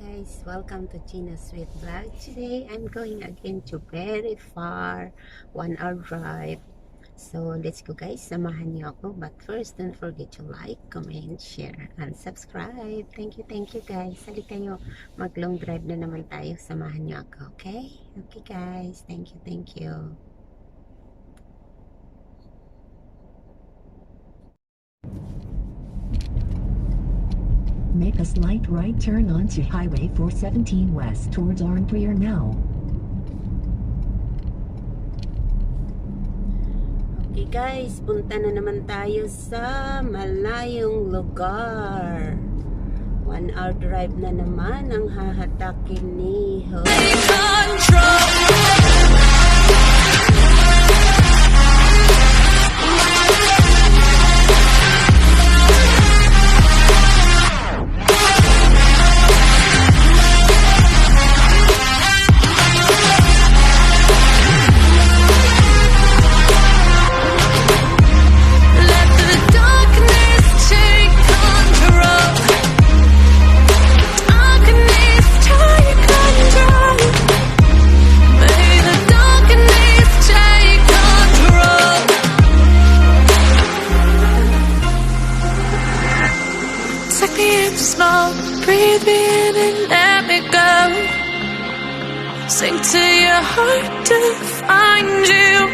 Guys, welcome to Ginasweet vlog. Today I'm going again to very far 1 hour drive. So let's go guys, samahan niyo ako. But first, don't forget to like, comment, share, and subscribe. Thank you guys. Halika kayo, mag long drive na naman tayo. Samahan niyo ako, okay? Okay guys, thank you. Make a slight right turn onto Highway 417 west towards Oranprier now. Okay guys, punta na naman tayo sa malayong lugar. 1 hour drive na naman ang hahatakin ni Breathe me in and let me go. Sink to your heart to find you.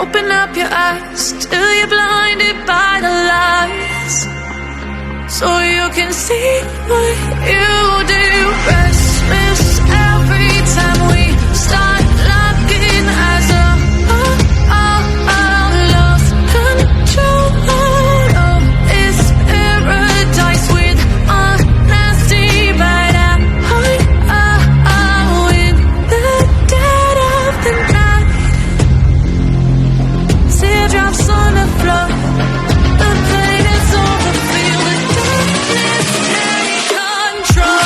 Open up your eyes till you're blinded by the lights, so you can see what you do. Restless every time we start looking as a lost control. Oh, it's paradise with honesty, but I'm in the dead of the night. Teardrops on the floor, the pain is over. Feel the darkness take control.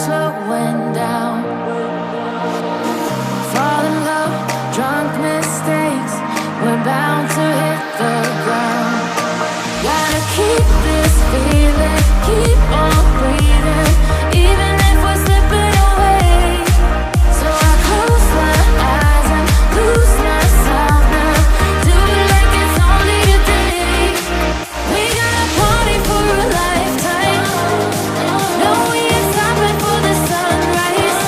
slowing down. Fall in love, drunk mistakes, we're bound to hit the ground. Gotta keep this feeling, keep on breathing, even if we're slipping away. So I close my eyes and lose myself now. Do it like it's only today. We gotta party for a lifetime. No, we ain't stopping for the sunrise.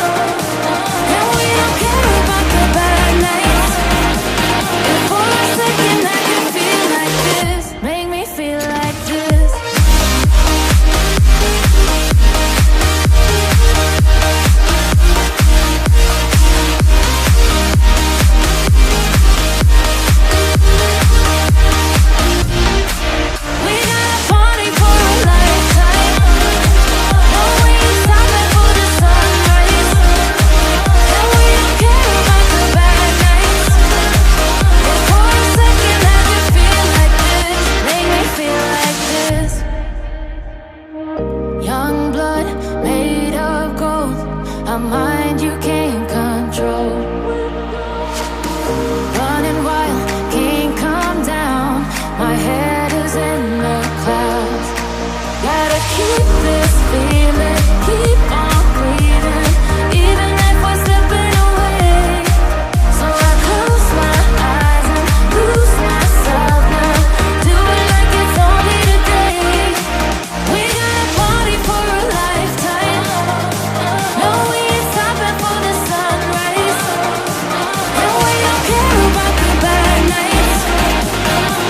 And we don't care about the bad nights. And for a second I can feel like this. Make me feel like this. We gotta party for a lifetime. No, we ain't stopping for the sunrise. And we don't care about the bad nights. And for a second I can feel like this. Make me feel like this. Young blood made of gold, a mind you can't control. Running wild, can't come down. My head is in the clouds. Gotta keep this feeling, keep on breathing, even if we're slipping away. So I close my eyes and lose myself now. Do it like it's only today. We gotta party for a lifetime. No, we ain't stopping for the sunrise. And we don't care about the bad nights.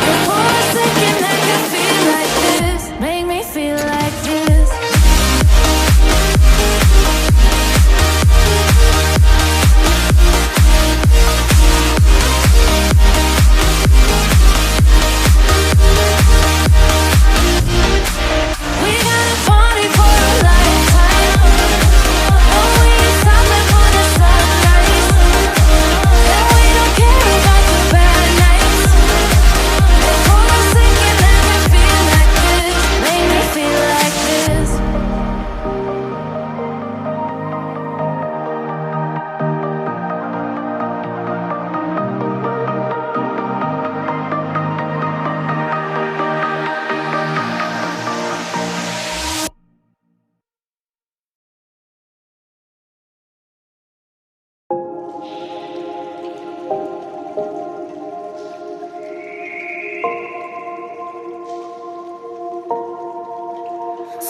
And for a second I can feel like this. Make me feel like this. We gotta party for a lifetime. No, we ain't stopping for the sunrise. And we don't care about the bad nights. And for a second I can feel like this. Make me feel like this.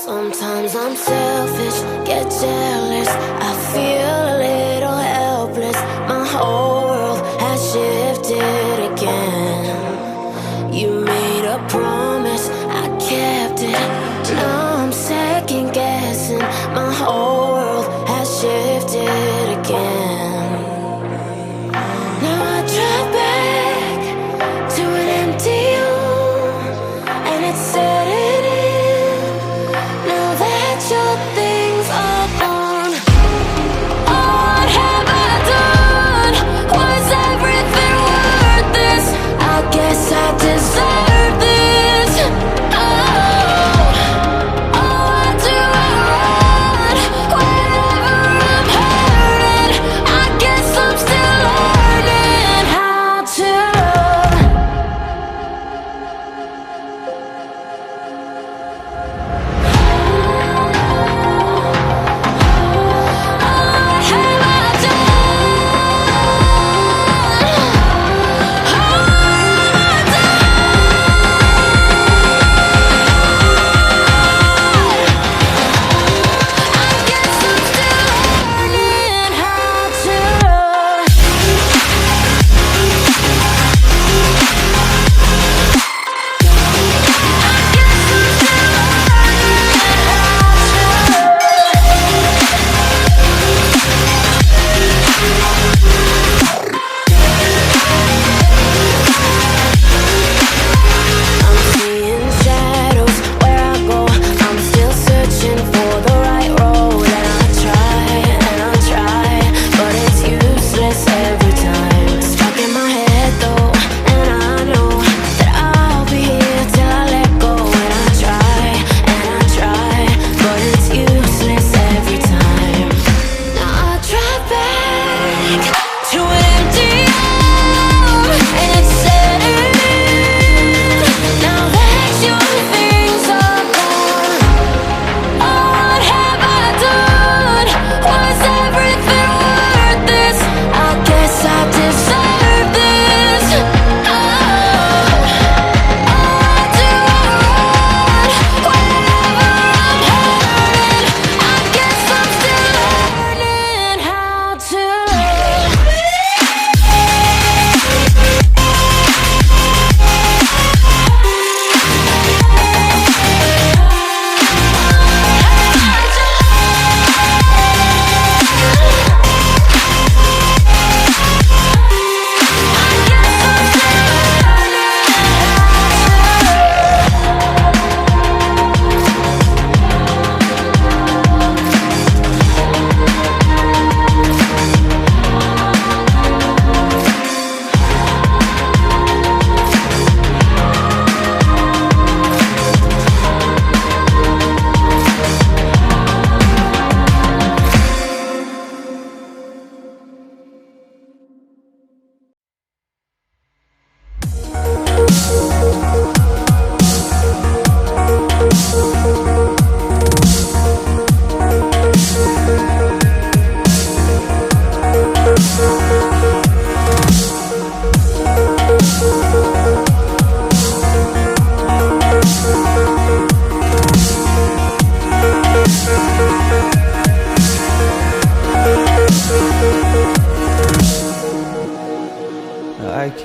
Sometimes I'm selfish, get jealous. I feel a little helpless. My whole world has shifted again. You made a promise, I kept it. Now I'm second guessing. My whole world has shifted again. Now I drive back to an empty room, and it's setting in. Now that your things are gone,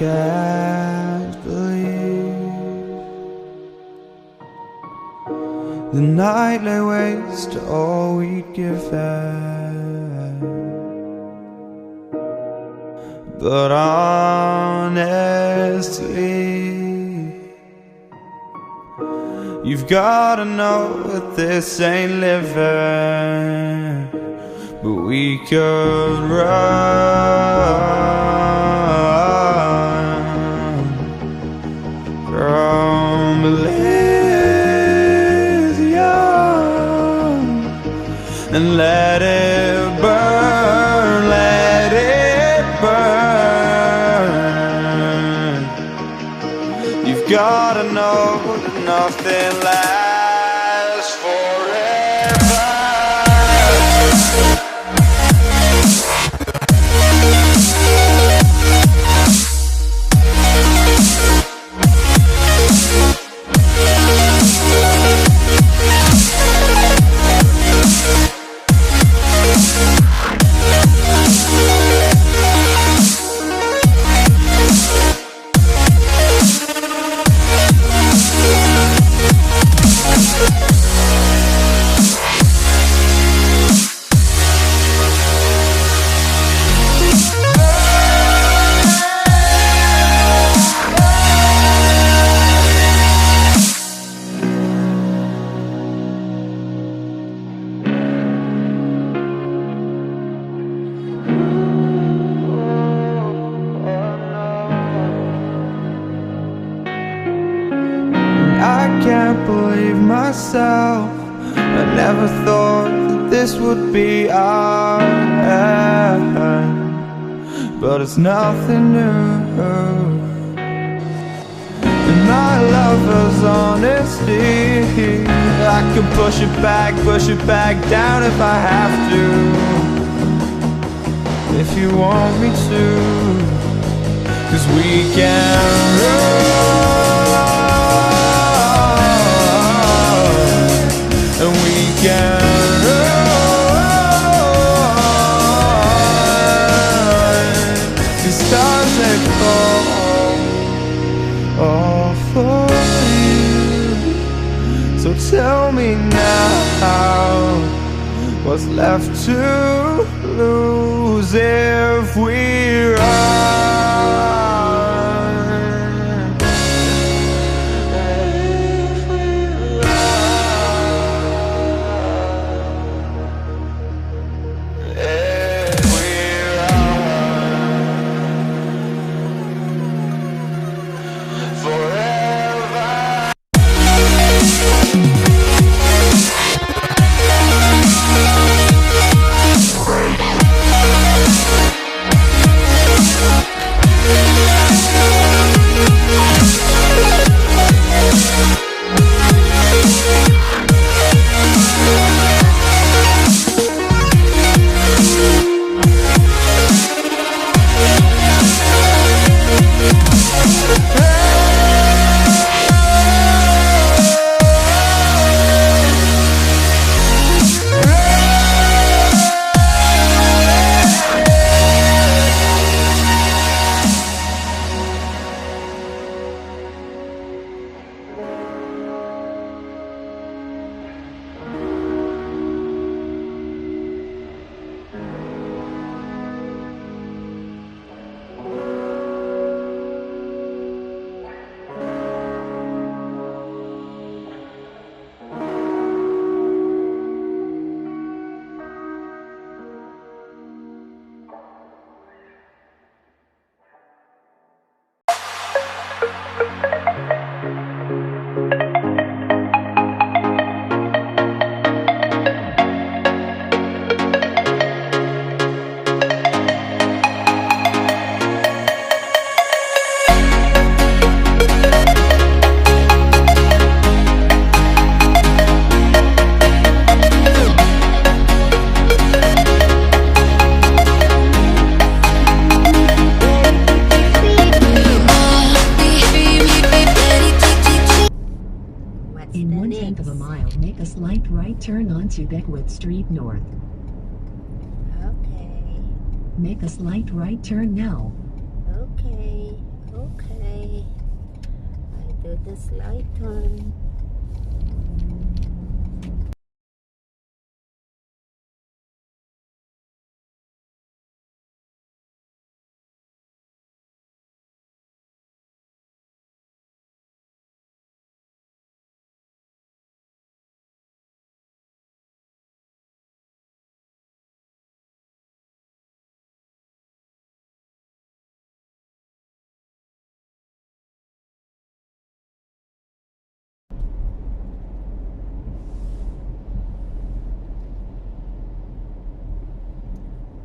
can't believe the night lay waste to all we'd given. But honestly, you've gotta know that this ain't living. But we could run from Elysium and let it burn, let it burn. You've gotta know that nothing lasts forever. I can't believe myself. I never thought that this would be our end, but it's nothing new. And my lover's honesty, I can push it back down if I have to. If you want me to, 'cause we can run. And we can run. The stars they fall all for you. So tell me now, what's left to lose if we run? In 1/10 of a mile, make a slight right turn onto Beckwood Street North. Okay. Make a slight right turn now. Okay. Okay. I do the slide turn.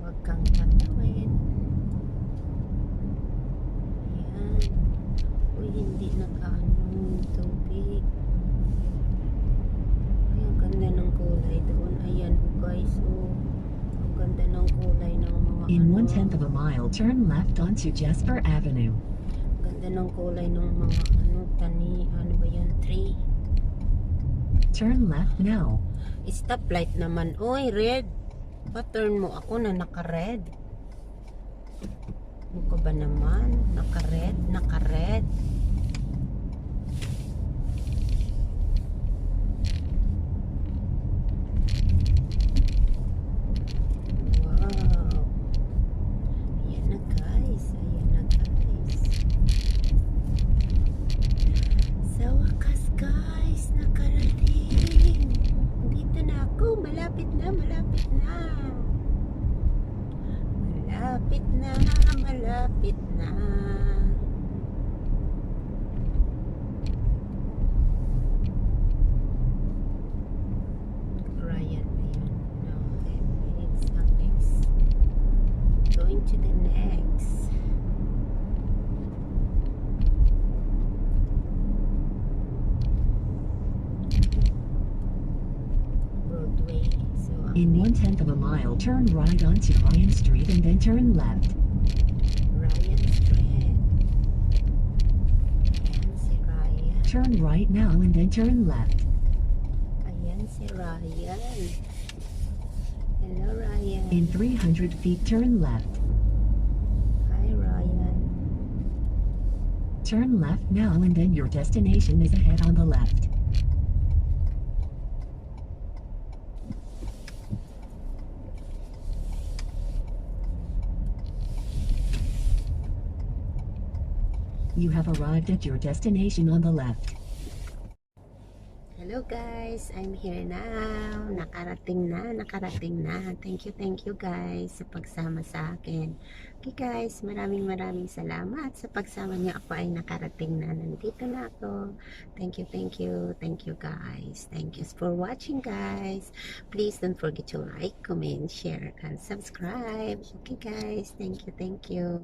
Huwag kang tatawid. Ayan. Uy, hindi nakaano yung tubig. Ay, ang ganda ng kulay doon. Ayan guys, oh. Ang ganda ng kulay ng mga In 1/10 of a mile, turn left onto Jasper Avenue. Ganda ng kulay ng mga tani, ano ba yan, tree. Turn left now. Stoplight naman. Oy, red. Pa-turn mo ako na naka-red. Ano ka ba naman? Naka-red, naka-red. Wow. Ayan na guys. Ayan na guys. Sa wakas guys, nakarating. Dito na ako. Malapit na, malapit na. Malapit na, malapit na. Ryan, ayan. No, it's not next. Going to the next. Broadway. So, In 1/10 of a mile, turn right onto Ryan Street and then turn left. Ryan Street. Ayan si Ryan. Turn right now and then turn left. Ayan si Ryan. Hello, Ryan. In 300 feet, turn left. Hi, Ryan. Turn left now and then your destination is ahead on the left. You have arrived at your destination on the left. Hello guys, I'm here now. Nakarating na. Thank you guys sa pagsama sa akin. Okay guys, maraming salamat sa pagsama niyo. Ako ay nakarating na. Nandito na ako. Thank you guys. Thank you for watching guys. Please don't forget to like, comment, share, and subscribe. Okay guys, thank you.